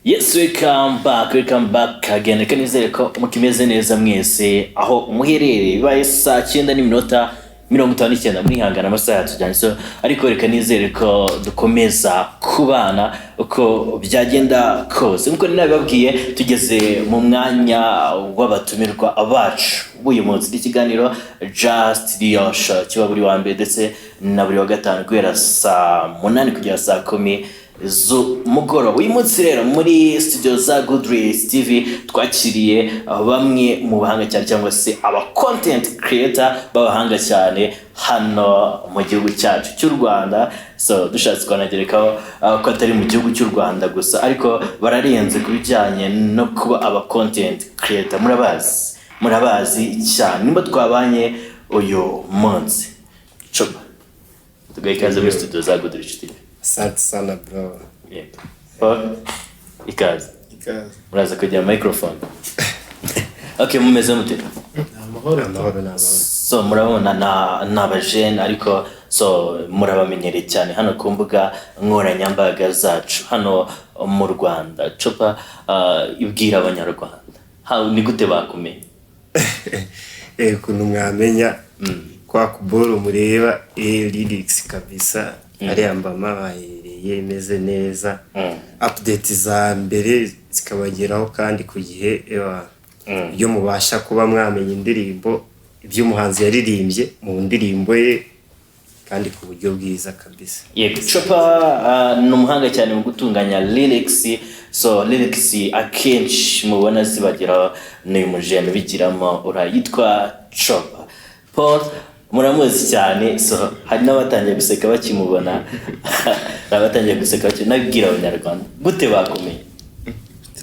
Yes, welcome back again. Reka nizere ko mukimeze neza mwese aho muherereye bibaye saa 9:59 muri hangana amasaha yatujyanye, so ariko reka nizere ko dukomeza kubana uko byagenda kose. Nkuko ninabibabwiye tugeze mu mwanya w'abatumirwa abacu b'uyu munsi n'ikiganiro Just Rio Show kiba buri wa mbere ndetse na buri wa gatanu guhera saa 8 kugera saa 10 z'umugoroba. Uyu munsi rero muri studio za Good Race TV twakiriye bamwe mu bahanga cyane cyangwa se aba content creator b'abahanga cyane hano mu gihugu cyacu cy'u Rwanda. So dushatse kwanagerekaho ko atari mu gihugu cy'u Rwanda gusa ariko bararenze kubijyanye no kuba aba content creator. Murabazi cyane nimba twabanye uyu munsi. Chopa tugaye kaza muri studio za Good Race TV. Asante sana bro. Yeah. Ikaze. Muraza kujya microphone. Okay, mumeze mute? Amahoro. So murabona n'abajene ariko so murabamenyereye cyane hano ku mbuga nkoranyambaga zacu hano mu Rwanda. Chopa ibwira abanyarwanda ni gute bakumenya? Kuntu mwamenya kwa kuboro mureba lyrics kabisa ari ambama bahereye imeze neza, update za mbere zikabageraho kandi ku gihe iyo mubasha kuba mwamenya indirimbo ibyo umuhanzi yaririmbye mu ndirimbo ye kandi ku buryo bwiza kabisa. Yego, Chopa ni umuhanga cyane mu gutunganya lyrics. So lyrics akenshi mubona zibageraho n'uyu mujene bigiramo urayitwa Chopa. Paul muramuzi cyane, so hari n'abatangiye guseka bakimubona n'abatangiye guseka nabwira abanyarwanda gute bakomeye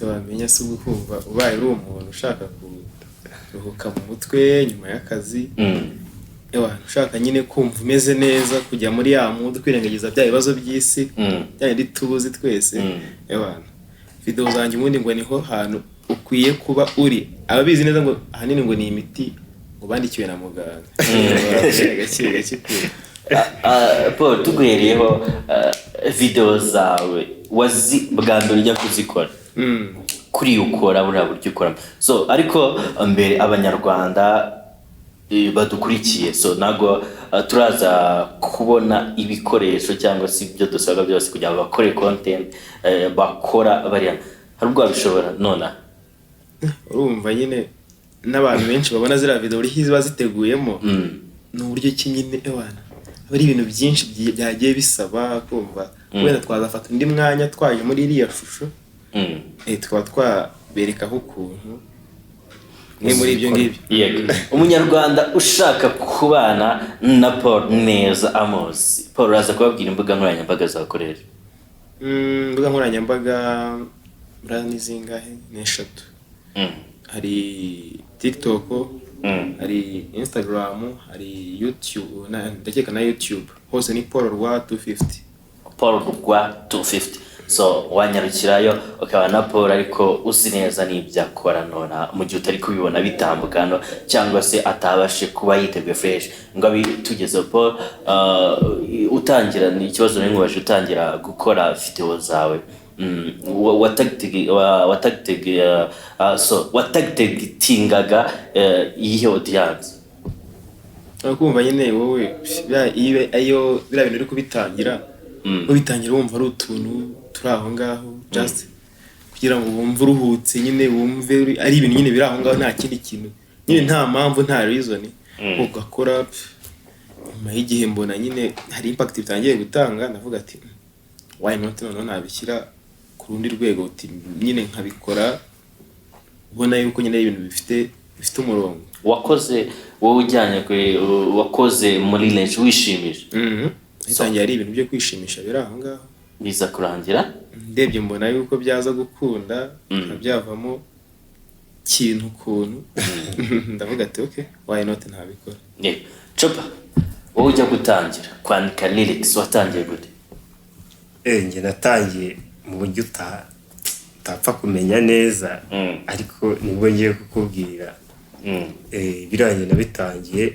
bamenya se ukumva ubaye uri umuntu ushaka kuruhuka mu mutwe nyuma y'akazi, ushaka nyine kumva umeze neza kujya muri ya mood kwirengagiza bya bibazo by'isi byandi tubuzi twese. Video zanjye ubundi ngo niho hantu ukwiye kuba uri, ababizi neza ngo ahanini ngo ni imiti ubandikiwe na muganga. Gake Paul tuguhereyeho video zawe bwa mbere ujya kuzikora kuri ukora buriya buryo ukora. So ariko mbere abanyarwanda badukurikiye, so nago turaza kubona ibikoresho cyangwa se ibyo dusabwa byose kugira ngo bakore content bakora bariya hari ubwo bishobora nona urumva nyine n'abantu benshi babona zira video uri hizi baziteguyemo n'uburyo kinyine bari ibintu byinshi byagiye bisaba kumva wenda twazafata undi mwanya twaje muri iriya shusho tukaba twaberekaho ukuntu ni muri ibyo ngibyo. Yego, umunyarwanda ushaka kubana na Paul neza amozi, Paul raza kubabwira imbuga nkoranyambaga zakoresha. Imbuga nkoranyambaga brand zingahe ni 3. Hari TikTok, hari Instagram, hari YouTube ndakeka na YouTube. Hose ni Paul Rwa 250. Paul Rwa 250. So wanyarukirayo ukaba na Paul ariko uzi neza n'ibyakora nona mu gihe utari kubibona bitambukano cyangwa se atabashe kuba yiteguye fresh ngo tugeze Paul utangira ni ikibazo n'inkubaje utangira gukora video zawe. watagtingaga iyi audience kumva nyine wowe ayo bira bintu uri kubitangira ubitangira wumva ari utuntu turi aho ngaho just kugira ngo wumve uruhutse nyine wumve ari ibintu nyine biri aho ngaho nta kindi kintu nyine nta mpamvu nta reason ugakora nyuma y'igihe mbona nyine hari impact bitangiye gutanga ndavuga ati why not none nabishyira ku rundi rwego uti nyine nkabikora ubona yuko nyine ibintu bifite umurongo. Wakoze wowe ujyanye wakoze muri range wishimije itangiye ari ibintu byo kwishimisha biri aho ngaho biza kurangira ndebye mbona yuko byaza gukunda byavamo kintu ukuntu ndavuga ati okay why not ntabikora. Chopa wowe ujya gutangira kwandika lyrics watangiye gute? Nge natangiye mu buryo utapfa kumenya neza ariko nibwo ngiye kukubwira biranye nabitangiye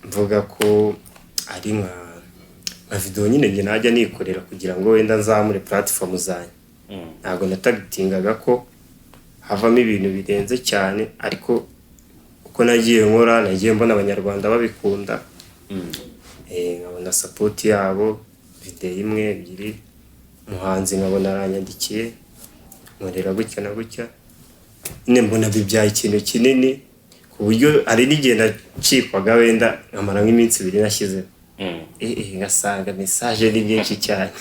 mvuga ko ari nka video nyine nge najya nikorera kugira ngo wenda nzamure platform zanjye. ntabwo natagitingaga ko havamo ibintu birenze cyane, ariko uko nagiye nkora nagiye mbona abanyarwanda babikunda, nkabona sapoti yabo, video imwe ebyiri umuhanzi nkabona aranyandikiye nkorera gutya na gutya, nyine mbona bibyaye ikintu kinini ku buryo hari n'igihe nacikwaga wenda nkamara nk'iminsi 2 nashyizeho ngasanga message ni byinshi cyane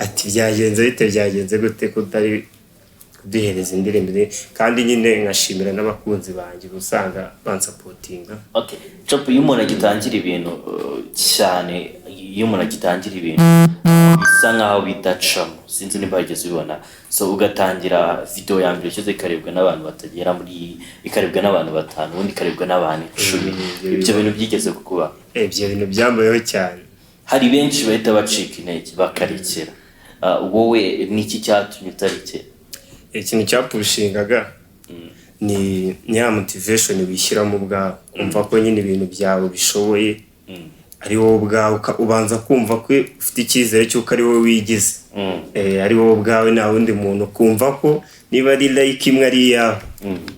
ati byagenze gute kutari kuduhereza indirimbo, kandi nyine nkashimira n'abakunzi banjye usanga bansapotinga. Okay, Chop, iyo umuntu agitangira ibintu cyane, iyo umuntu agitangira ibintu bisa nkaho bidacamo, sinzi niba bageze ubibona, so ugatangira video ya mbere cyose ikarebwa n'abantu batagera muri, ikarebwa n'abantu 5, ubundi ikarebwa n'abantu 10. Ibyo bintu byigeze kukuba? Ibyo bintu byambayeho cyane. Hari benshi bahita bacika intege bakarekera, wowe niki cyatumye utarekera? Ikintu cyapushingaga ni ya motivation wishyiramo ubwawe, umva ko nyine ibintu byawe bishoboye, ari wowe ubwawe ubanza kumva ko ufite icyizere cy'uko ari wowe wigize, ari wowe ubwawe nta wundi muntu, kumva ko niba ari like imwe ari iyawe,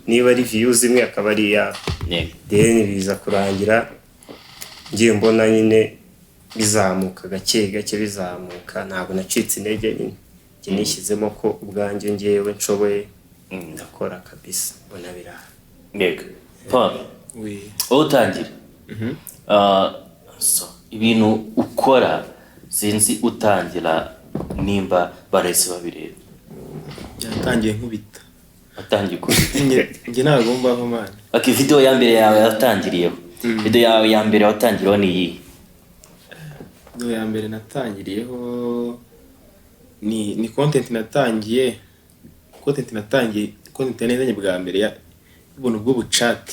niba ari views imwe akaba ari iyawe. Then biza kurangira ngiye mbona nyine bizamuka gake gake, bizamuka, ntabwo nacitse intege nyine nishyizemo ko ubwanjye ngewe nshoboye, ndakora kabisa, mbona biraha. Yego Paul, utangira so ibintu ukora sinzi utangira nimba barese babireba. Yatangiye nkubita, atangiye kubita nge ntabwo mbaho man. Okay, video ya mbere yawe yatangiriyeho, video yawe ya mbere watangiriyeho ni iyi? Video ya mbere natangiriyeho ni content natangiye nezanye bwa mbere ya ubuntu bwo buchat,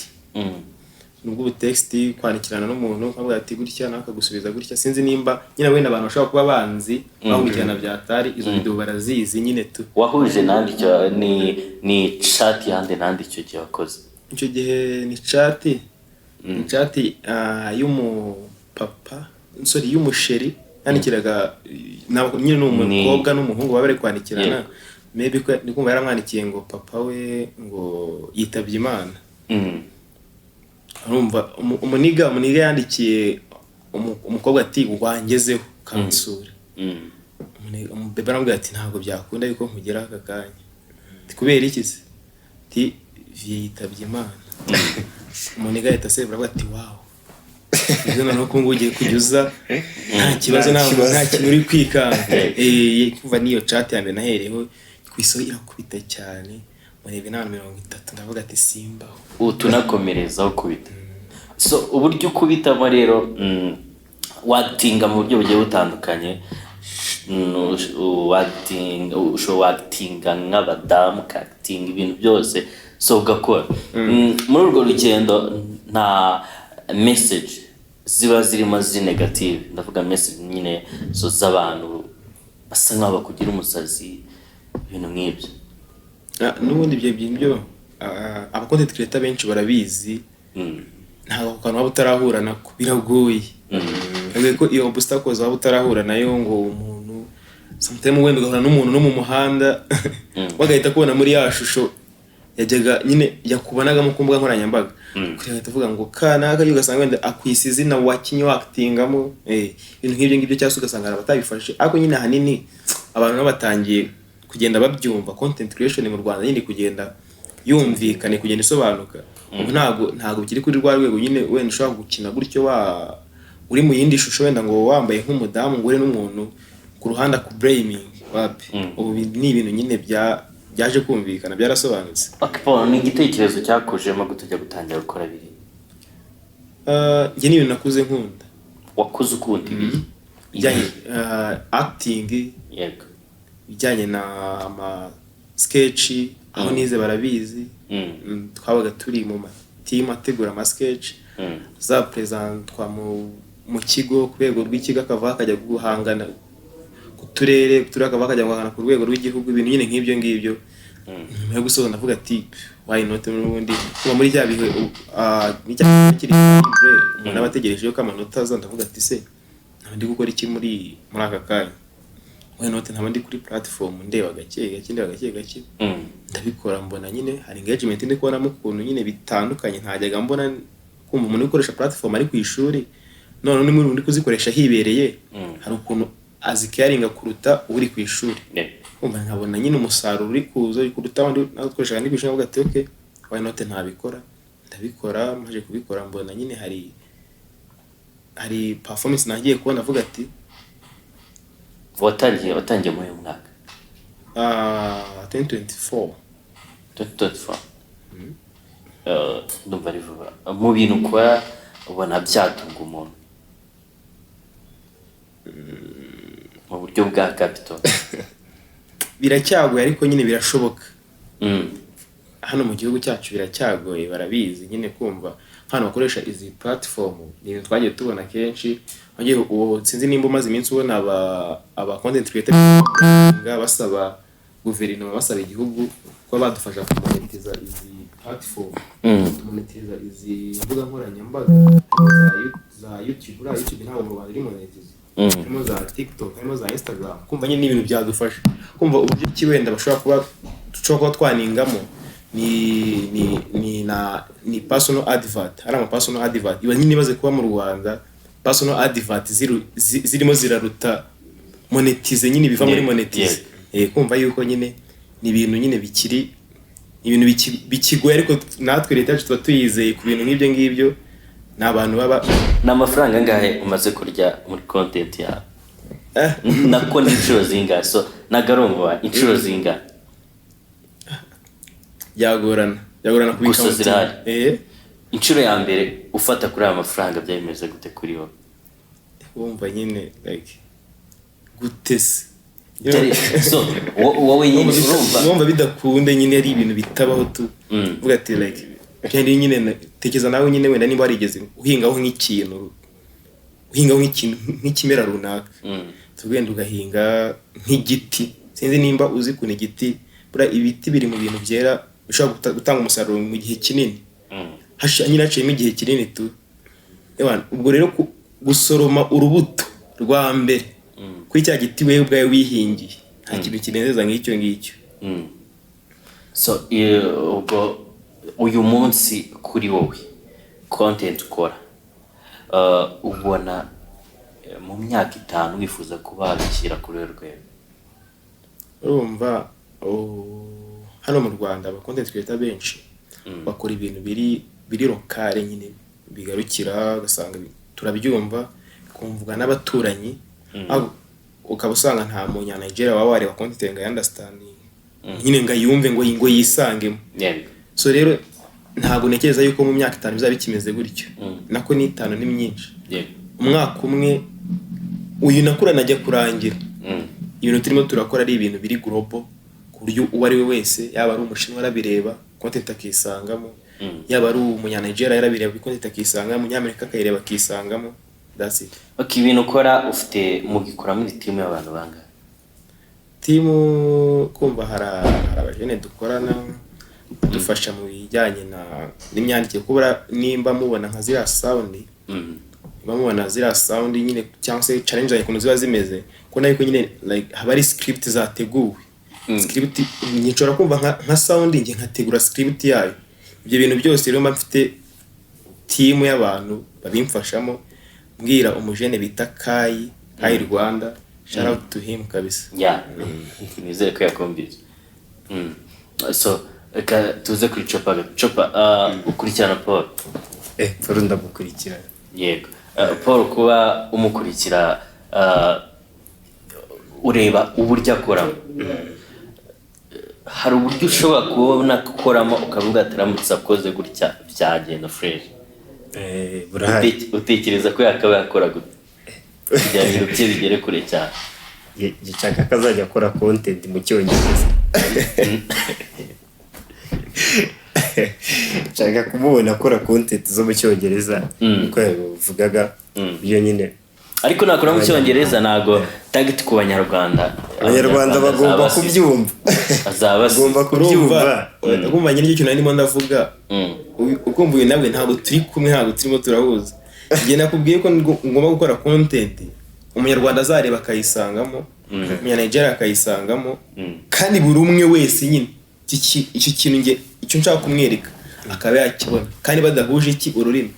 nubwo text kwandikirana n'umuntu akavuga ati gutya nakagusubiza gutya, sinzi nimba nyine wenda abantu bashaka kuba banzi bahurikirana byatari izo video barazizi nyine tu. Wahuje nandi cyo ni chat yande nandi cyo gihe wakoze? Icyo gihe ni chat y'umu papa, sorry y'umusheri yandikiraga nyine n'umukobwa n'umuhungu baba bari kwandikirana, maybe ko nikumva yaramwandikiye ngo papa we ngo yitabye Imana. Urumva umuniga yandikiye umukobwa ati wangezeho kansura, umubebe aramubwira ati ntabwo byakunda yuko nkugera aka kanya, kubera iki se? Ati yitabye Imana. Umuniga yahita asebura ati wow, izo nano ko ngugiye kujyuza nta kibazo, nta kintu uri kwikanga. Kuva niyo chat ya mbere nahereho kwiso irakubita cyane, murebe na 30, ndavuga ati simbaho utunakomereza ukubita. So uburyo ukubitamo rero wactinga mu buryo bugiye butandukanye, wactinga nk'abadamu, acting ibintu byose, so ugakora muri urwo rugendo nta message ziba zirimo negative, ndavuga message nyine so z'abantu basa nk'aho bakugira umusazi, ibintu nk'ibyo? N'ubundi ibyo bintu aba content creator benshi barabizi, ntabwo kantu waba utarahura nako biragoye. Ko iyo obstacles waba utarahura nayo ngo umuntu sometimes wenda ugahura n'umuntu no mu muhanda wagahita kubona muri ya shusho yajyaga nyine yakubanaga mu kumbuga nkoranyambaga, kurihita uvuga ngo kanaka ugasanga wenda akwise izina wakinye actingamo, ibintu nk'ibyo ngibyo cyangwa ugasanga abatabifashe. Ariko nyine hanini abantu batangiye kugenda babyumva, content creation mu Rwanda nyine kugenda yumvikane, kugenda isobanuka. Ntabwo bikiri kuri rwa rwego nyine wenda ushobora gukina gutyo uri mu yindi shusho wenda ngo wambaye nk'umudamu ngo ure n'umuntu ku ruhanda ku blaming wapi. Ubu ni ibintu nyine byaje kumvikana, byarasobanutse. Paul, ni igitekerezo cyakujemo gutajya gutangira gukora biri? Nge ni ibintu nakuze nkunda. Wakuze ukunda ibiri? Bijyanye acting, yego, bijyanye na ama sketch, aho nize barabizi. Twabaga turi mu team ategura ama sketch, za presentwa mu kigo ku rwego rw'ikigo, akava akajya guhangana ku turere akava akajya guhangana ku rwego rw'igihugu, ibintu nyine nk'ibyo ngibyo. Nyuma yo gusoza ndavuga ati why not n'ubundi kuba muri bya bihe kiri umuntu abategereje yo kamanota aza, ndavuga ati se ndi gukora iki muri aka kanya, why not nkaba ndi kuri platform ndeba gake ndabikora mbona nyine hari engagement ndi kubonamo ukuntu nyine bitandukanye ntajyaga mbona kumva umuntu ukoresha platform ari ku ishuri none n'umuntu undi kuzikoresha hibereye hari ukuntu azikaringa kuruta uri ku ishuri kumva nkabona nyine umusaruro uri kuza kuruta abandi nakoreshaga ndi ku ishuri avuga ati okay why not ndabikora maje kubikora mbona nyine hari performance nagiye kubona avuga ati watangiye mu mwaka 2024 ndumva ari vuba mu bintu ukora ubona byatunga umuntu mu buryo bwa capital biracyagoye ariko nyine birashoboka hano mu gihugu cyacu biracyagoye barabizi nyine kumva hano bakoresha izi platform ni twagiye tubona kenshi ngiye sinzi nimba umaze iminsi ubona aba content creator basaba guverinoma basaba igihugu ko badufasha kumonetiza izi platform kumonetiza izi mbuga nkoranyambaga za YouTube ntabwo mu Rwanda iri monetiza harimo za TikTok harimo za Instagram kumva nyine n'ibintu byadufasha kumva uburyo ki wenda bashobora kuba twaningamo ni personal advert hari ama personal advert iba nyine baze kuba mu Rwanda personal advert zirimo ziraruta monetize nyine biva muri monetize kumva yuko nyine ni ibintu nyine bikiri ibintu bikigoye ariko natwe leta yacu tuba tuyizeye ku bintu nk'ibyo ngibyo n'abantu baba n'amafaranga ngahe umaze kurya muri content ya nako n'inshuro zingahe so nagarumva inshuro zingahe yagorana kubika zirahari inshuro ya mbere ufata kuri aya mafaranga byabimeze gute kuri wowe wumva nyine like gute se so wowe nyine urumva bidakunde nyine ari ibintu bitabaho tu uvuga ati like kandi nyine tekeza nawe nyine wenda niba warigeze uhingaho nk'ikimera runaka tugenda ugahinga nk'igiti sinzi nimba uzi kuna igiti bura ibiti biri mu bintu byera bishobora gutanga umusaruro mu gihe kinini nyine haciyemo igihe kinini tu ubwo rero gusoroma urubuto rwa mbere kuri cya giti wewe ubwawe wihingiye nta kintu kinezeza nk'icyo ngicyo so ubwo uyu munsi kuri wowe content ukora ubona mu myaka 5 wifuza kuba wabishyira kuri rwego urumva hano mu Rwanda aba content creator benshi bakora ibintu biri lokale nyine bigarukira ugasanga turabyumva kumvuga n'abaturanyi ukaba usanga nta munya Nigeria waba wareba content nga understand nyine nga yumve ngo yisangemo so rero ntago nekereza yuko mu myaka 5 bizaba bikimeze gutyo nako ni 5 ni myinshi umwaka umwe uyu nakura najya kurangira ibintu turimo turakora ari ibintu biri global ku buryo uwo ari we wese yaba ari umushinwa arabireba content akisangamo yaba ari umunya Nigeria yarabireba content akisangamo umunyamerika akayireba akisangamo that's it okay ibintu ukora ufite mugikora muri team y'abantu banga team kumva hari abajene dukorana dufasha mu bijyanye n'imyandikire kubura nimba mubona nka zira sound bamubona zira sound nyine cyangwa se challenge y'ukuntu ziba zimeze ko nayo nyine like haba ari script zateguwe script nyicora kumva nka sound nge nkategura script yayo ibyo bintu byose rero mfite team y'abantu babimfashamo mbwira umujene bita Kai Rwanda shout out to him kabisa nizere ko yakombiye so tuze kuri Chopper ukurikirana Paul Paul ndamukurikira yego Paul kuba umukurikira ureba uburyo akora hari uburyo ushobora kubona gukoramo ukavuga ati ramutse akoze gutya byagenda fresh utekereza ko yakaba yakora gute kugira ngo bye bigere kure cyane gishaka kazajya akora content mu cyongereza nshaka kumubona akora content zo mu cyongereza uko yavugaga iyo nyine ariko nakora mu cyongereza nago target ku banyarwanda bagomba kubyumva bagomba kubyumva ugumva nyine icyo narimo ndavuga ukumva uyu nawe ntabwo turi kumwe ntabwo turimo turahuza ngiye nakubwiye ko ngomba gukora content umunyarwanda azareba akayisangamo umunyanigeria akayisangamo kandi buri umwe wese nyine icyo kintu icyo nshaka kumwereka akaba yakibona kandi badahuje ururimi